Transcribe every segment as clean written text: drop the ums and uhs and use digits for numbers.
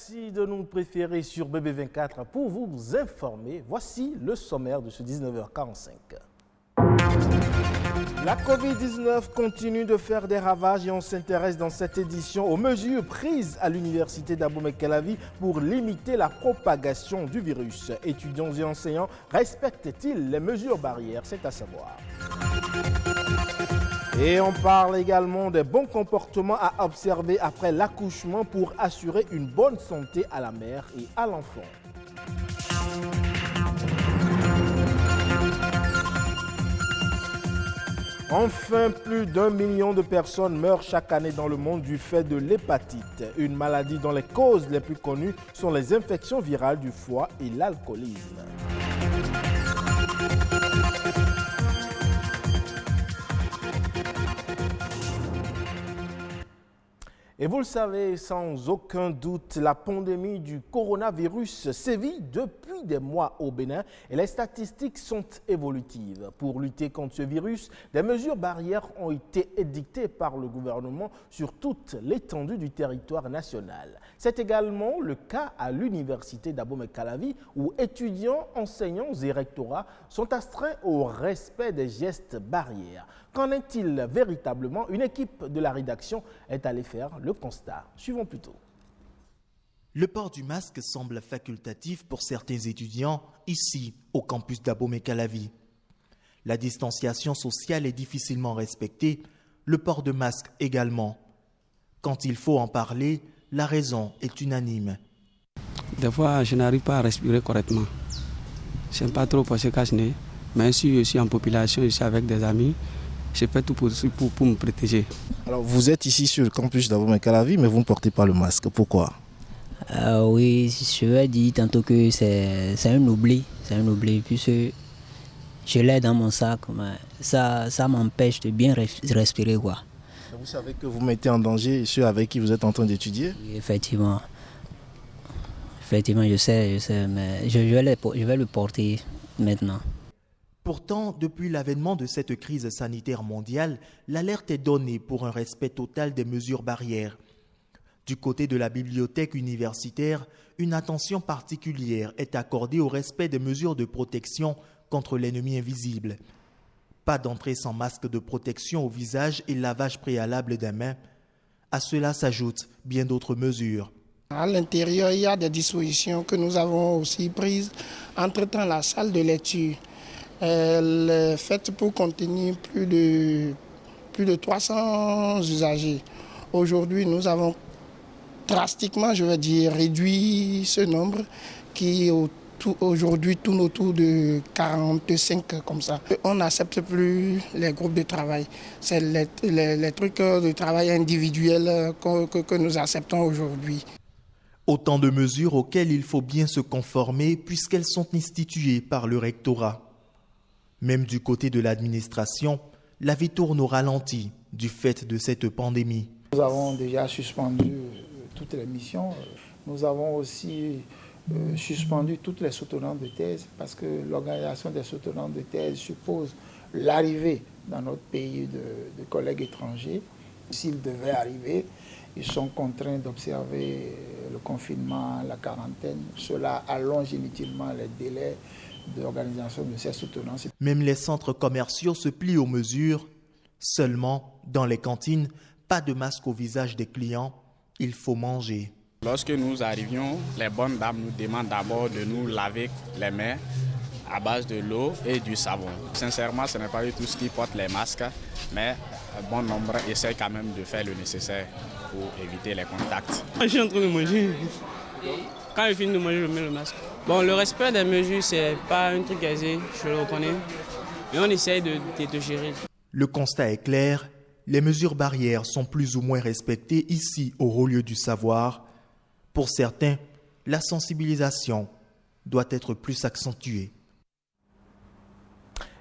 Merci de nous préférer sur BB24 pour vous informer. Voici le sommaire de ce 19h45. La Covid-19 continue de faire des ravages et on s'intéresse dans cette édition aux mesures prises à l'université d'Abomey-Calavi pour limiter la propagation du virus. Étudiants et enseignants respectent-ils les mesures barrières? C'est à savoir. Et on parle également des bons comportements à observer après l'accouchement pour assurer une bonne santé à la mère et à l'enfant. Enfin, plus d'1 million de personnes meurent chaque année dans le monde du fait de l'hépatite, une maladie dont les causes les plus connues sont les infections virales du foie et l'alcoolisme. Et vous le savez, sans aucun doute, la pandémie du coronavirus sévit depuis des mois au Bénin et les statistiques sont évolutives. Pour lutter contre ce virus, des mesures barrières ont été édictées par le gouvernement sur toute l'étendue du territoire national. C'est également le cas à l'université d'Abomey-Calavi où étudiants, enseignants et rectorats sont astreints au respect des gestes barrières. Qu'en est-il véritablement? Une équipe de la rédaction est allée faire le constat. Suivons plutôt. Le port du masque semble facultatif pour certains étudiants ici, au campus d'Abomey-Calavi. La distanciation sociale est difficilement respectée, le port de masque également. Quand il faut en parler, la raison est unanime. Des fois, je n'arrive pas à respirer correctement. Je n'aime pas trop passer cache-nez, mais si je suis en population, je suis avec des amis, je fais tout pour me protéger. Alors, vous êtes ici sur le campus d'Abomey-Calavi, mais vous ne portez pas le masque. Pourquoi? Oui, je vais dire tantôt que c'est un oubli. C'est un oubli, puisque je l'ai dans mon sac. Mais ça m'empêche de bien respirer, quoi. Vous savez que vous mettez en danger ceux avec qui vous êtes en train d'étudier? Oui, effectivement. Effectivement, je sais, mais je vais le porter maintenant. Pourtant, depuis l'avènement de cette crise sanitaire mondiale, l'alerte est donnée pour un respect total des mesures barrières. Du côté de la bibliothèque universitaire, une attention particulière est accordée au respect des mesures de protection contre l'ennemi invisible. Pas d'entrée sans masque de protection au visage et lavage préalable des mains. À cela s'ajoutent bien d'autres mesures. À l'intérieur, il y a des dispositions que nous avons aussi prises. Entre-temps, la salle de lecture, elle est faite pour contenir plus de 300 usagers. Aujourd'hui, nous avons drastiquement, je veux dire, réduit ce nombre qui aujourd'hui tourne autour de 45 comme ça. On n'accepte plus les groupes de travail. C'est les trucs de travail individuels que nous acceptons aujourd'hui. Autant de mesures auxquelles il faut bien se conformer puisqu'elles sont instituées par le rectorat. Même du côté de l'administration, la vie tourne au ralenti du fait de cette pandémie. Nous avons déjà suspendu toutes les missions. Nous avons aussi suspendu toutes les soutenances de thèse parce que l'organisation des soutenances de thèse suppose l'arrivée dans notre pays de collègues étrangers. S'ils devaient arriver, ils sont contraints d'observer le confinement, la quarantaine. Cela allonge inutilement les délais d'organisation de ces soutenances. Même les centres commerciaux se plient aux mesures. Seulement, dans les cantines, pas de masque au visage des clients. Il faut manger. Lorsque nous arrivions, les bonnes dames nous demandent d'abord de nous laver les mains à base de l'eau et du savon. Sincèrement, ce n'est pas eux tous qui portent les masques, mais un bon nombre essaient quand même de faire le nécessaire pour éviter les contacts. Je suis en train de manger. Quand je finis de manger, je mets le masque. Bon, le respect des mesures, c'est pas un truc aisé, je le reconnais, mais on essaye de gérer. Le constat est clair, les mesures barrières sont plus ou moins respectées ici au haut lieu du savoir. Pour certains, la sensibilisation doit être plus accentuée.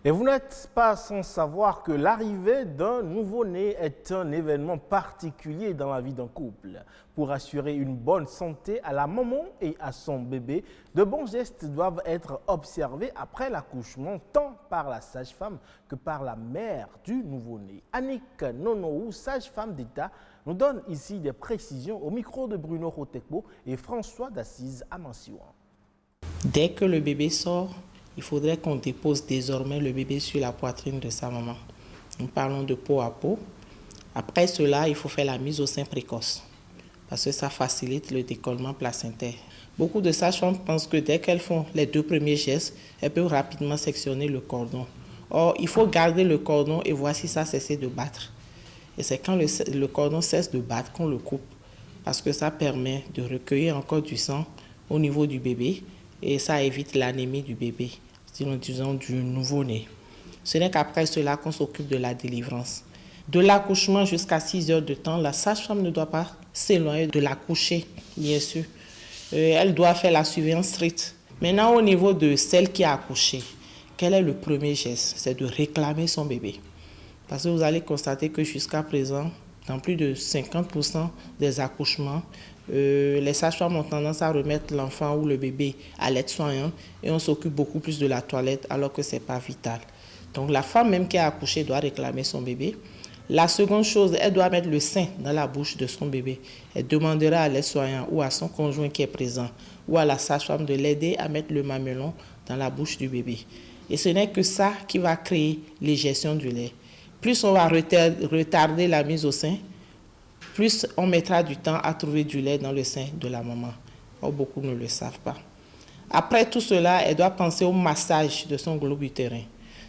Et vous n'êtes pas sans savoir que l'arrivée d'un nouveau-né est un événement particulier dans la vie d'un couple. Pour assurer une bonne santé à la maman et à son bébé, de bons gestes doivent être observés après l'accouchement, tant par la sage-femme que par la mère du nouveau-né. Annick Nonou, sage-femme d'État, nous donne ici des précisions au micro de Bruno Rotekbo et François d'Assise Amansiouan. Dès que le bébé sort, il faudrait qu'on dépose désormais le bébé sur la poitrine de sa maman. Nous parlons de peau à peau. Après cela, il faut faire la mise au sein précoce parce que ça facilite le décollement placentaire. Beaucoup de sages-femmes pensent que dès qu'elles font les 2 premiers gestes, elles peuvent rapidement sectionner le cordon. Or, il faut garder le cordon et voir si ça a cessé de battre. Et c'est quand le cordon cesse de battre qu'on le coupe parce que ça permet de recueillir encore du sang au niveau du bébé et ça évite l'anémie du bébé, sinon disons du nouveau-né. Ce n'est qu'après cela qu'on s'occupe de la délivrance. De l'accouchement jusqu'à 6 heures de temps, la sage-femme ne doit pas s'éloigner de l'accoucher, bien sûr. Elle doit faire la surveillance stricte. Maintenant, au niveau de celle qui a accouché, quel est le premier geste? C'est de réclamer son bébé. Parce que vous allez constater que jusqu'à présent, dans plus de 50% des accouchements, les sages-femmes ont tendance à remettre l'enfant ou le bébé à l'aide-soignante et on s'occupe beaucoup plus de la toilette alors que ce n'est pas vital. Donc la femme même qui a accouché doit réclamer son bébé. La seconde chose, elle doit mettre le sein dans la bouche de son bébé. Elle demandera à l'aide-soignant ou à son conjoint qui est présent ou à la sage-femme de l'aider à mettre le mamelon dans la bouche du bébé. Et ce n'est que ça qui va créer l'éjection du lait. Plus on va retarder la mise au sein, plus on mettra du temps à trouver du lait dans le sein de la maman. Or, beaucoup ne le savent pas. Après tout cela, elle doit penser au massage de son globe utérin.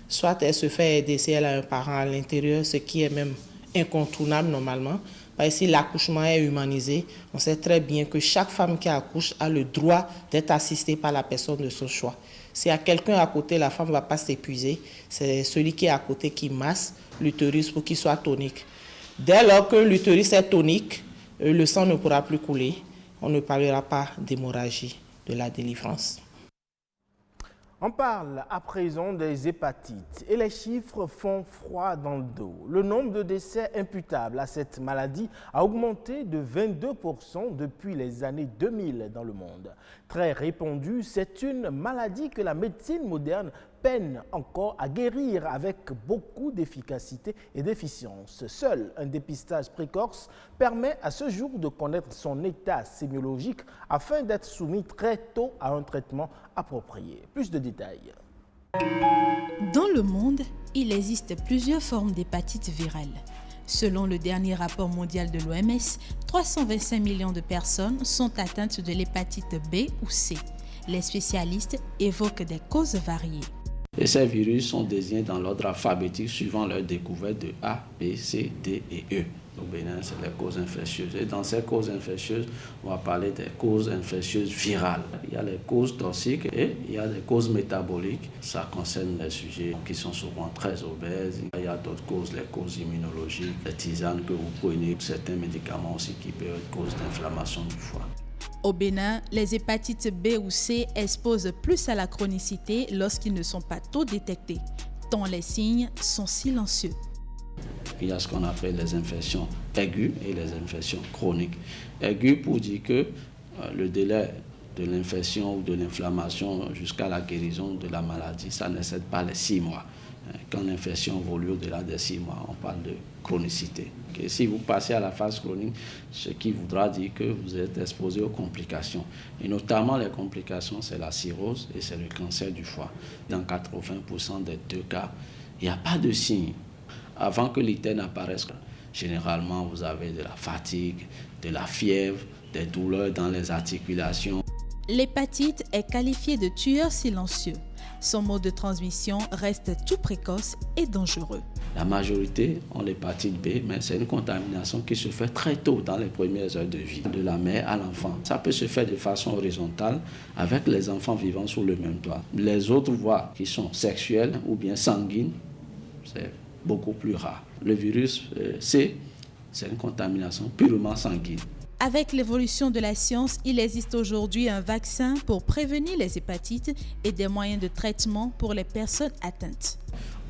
Soit elle se fait aider si elle a un parent à l'intérieur, ce qui est même incontournable normalement. Parce que si l'accouchement est humanisé, on sait très bien que chaque femme qui accouche a le droit d'être assistée par la personne de son choix. S'il y a quelqu'un à côté, la femme ne va pas s'épuiser. C'est celui qui est à côté qui masse l'utérus pour qu'il soit tonique. Dès lors que l'utérus est tonique, le sang ne pourra plus couler. On ne parlera pas d'hémorragie de la délivrance. On parle à présent des hépatites et les chiffres font froid dans le dos. Le nombre de décès imputables à cette maladie a augmenté de 22% depuis les années 2000 dans le monde. Très répandue, c'est une maladie que la médecine moderne peine encore à guérir avec beaucoup d'efficacité et d'efficience. Seul un dépistage précoce permet à ce jour de connaître son état sémiologique afin d'être soumis très tôt à un traitement approprié. Plus de détails. Dans le monde, il existe plusieurs formes d'hépatite virale. Selon le dernier rapport mondial de l'OMS, 325 millions de personnes sont atteintes de l'hépatite B ou C. Les spécialistes évoquent des causes variées. Et ces virus sont désignés dans l'ordre alphabétique suivant leur découverte de A, B, C, D et E. Au Bénin, c'est les causes infectieuses. Et dans ces causes infectieuses, on va parler des causes infectieuses virales. Il y a les causes toxiques et il y a des causes métaboliques. Ça concerne les sujets qui sont souvent très obèses. Il y a d'autres causes, les causes immunologiques, les tisanes que vous prenez, certains médicaments aussi qui peuvent être cause d'inflammation du foie. Au Bénin, les hépatites B ou C exposent plus à la chronicité lorsqu'ils ne sont pas tôt détectés, tant les signes sont silencieux. Il y a ce qu'on appelle les infections aiguës et les infections chroniques. Aiguës pour dire que le délai de l'infection ou de l'inflammation jusqu'à la guérison de la maladie, ça n'excède pas les 6 mois. Quand l'infection évolue au-delà des 6 mois, on parle de chronicité. Et si vous passez à la phase chronique, ce qui voudra dire que vous êtes exposé aux complications. Et notamment les complications, c'est la cirrhose et c'est le cancer du foie. Dans 80% des 2 cas, il n'y a pas de signe. Avant que l'ITER n'apparaisse, généralement, vous avez de la fatigue, de la fièvre, des douleurs dans les articulations. L'hépatite est qualifiée de tueur silencieux. Son mode de transmission reste tout précoce et dangereux. La majorité ont l'hépatite B, mais c'est une contamination qui se fait très tôt dans les premières heures de vie, de la mère à l'enfant. Ça peut se faire de façon horizontale avec les enfants vivant sous le même toit. Les autres voies qui sont sexuelles ou bien sanguines, c'est beaucoup plus rare. Le virus C, c'est une contamination purement sanguine. Avec l'évolution de la science, il existe aujourd'hui un vaccin pour prévenir les hépatites et des moyens de traitement pour les personnes atteintes.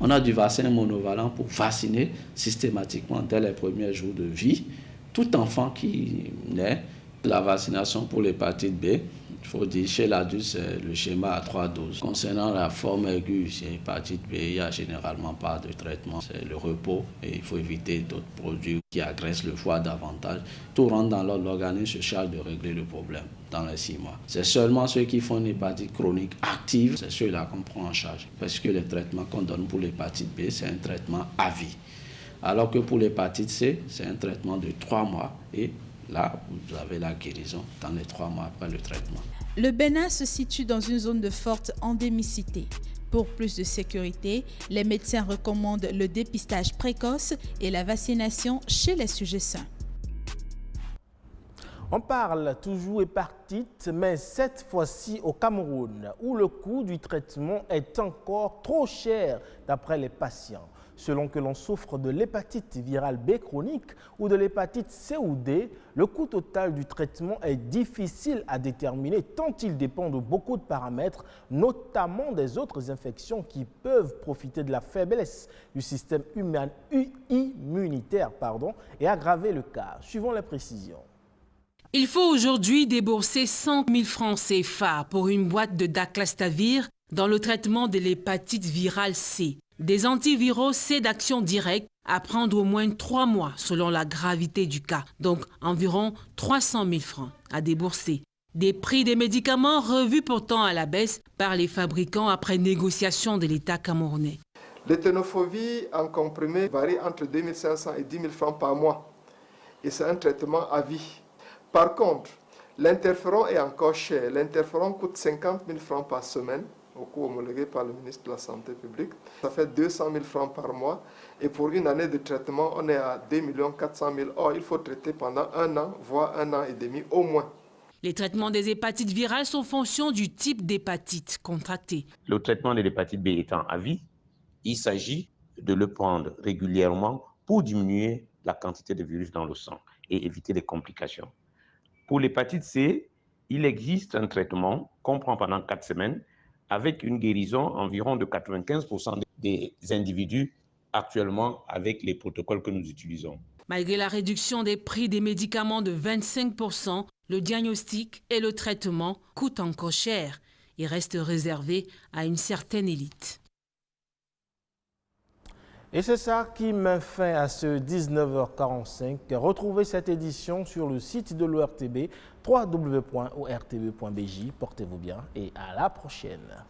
On a du vaccin monovalent pour vacciner systématiquement dès les premiers jours de vie tout enfant qui naît. La vaccination pour l'hépatite B, Il faut dire, chez l'adulte, c'est le schéma à 3 doses. Concernant la forme aiguë, c'est l'hépatite B, il n'y a généralement pas de traitement. C'est le repos et il faut éviter d'autres produits qui agressent le foie davantage. Tout rentre dans l'ordre, l'organisme se charge de régler le problème dans les 6 mois. C'est seulement ceux qui font une hépatite chronique active, c'est ceux-là qu'on prend en charge. Parce que les traitements qu'on donne pour l'hépatite B, c'est un traitement à vie. Alors que pour l'hépatite C, c'est un traitement de 3 mois et là, vous avez la guérison dans les 3 mois après le traitement. Le Bénin se situe dans une zone de forte endémicité. Pour plus de sécurité, les médecins recommandent le dépistage précoce et la vaccination chez les sujets sains. On parle toujours hépatite, mais cette fois-ci au Cameroun, où le coût du traitement est encore trop cher d'après les patients. Selon que l'on souffre de l'hépatite virale B chronique ou de l'hépatite C ou D, le coût total du traitement est difficile à déterminer tant il dépend de beaucoup de paramètres, notamment des autres infections qui peuvent profiter de la faiblesse du système immunitaire et aggraver le cas. Suivons les précisions. Il faut aujourd'hui débourser 100 000 francs CFA pour une boîte de Daclastavir dans le traitement de l'hépatite virale C. Des antiviraux C d'action directe à prendre au moins 3 mois selon la gravité du cas, donc environ 300 000 francs à débourser. Des prix des médicaments revus pourtant à la baisse par les fabricants après négociation de l'État camerounais. Le tenofovir en comprimé varie entre 2 500 et 10 000 francs par mois et c'est un traitement à vie. Par contre, l'interféron est encore cher. L'interféron coûte 50 000 francs par semaine, au coût homologué par le ministre de la Santé publique. Ça fait 200 000 francs par mois. Et pour une année de traitement, on est à 2 400 000. Or, il faut traiter pendant 1 an, voire 1 an et demi au moins. Les traitements des hépatites virales sont en fonction du type d'hépatite contractée. Le traitement de l'hépatite B étant à vie, il s'agit de le prendre régulièrement pour diminuer la quantité de virus dans le sang et éviter les complications. Pour l'hépatite C, il existe un traitement qu'on prend pendant 4 semaines avec une guérison environ de 95% des individus actuellement avec les protocoles que nous utilisons. Malgré la réduction des prix des médicaments de 25%, le diagnostic et le traitement coûtent encore cher et restent réservés à une certaine élite. Et c'est ça qui met fin à ce 19h45. Retrouvez cette édition sur le site de l'ORTB, www.ortb.bj. Portez-vous bien et à la prochaine.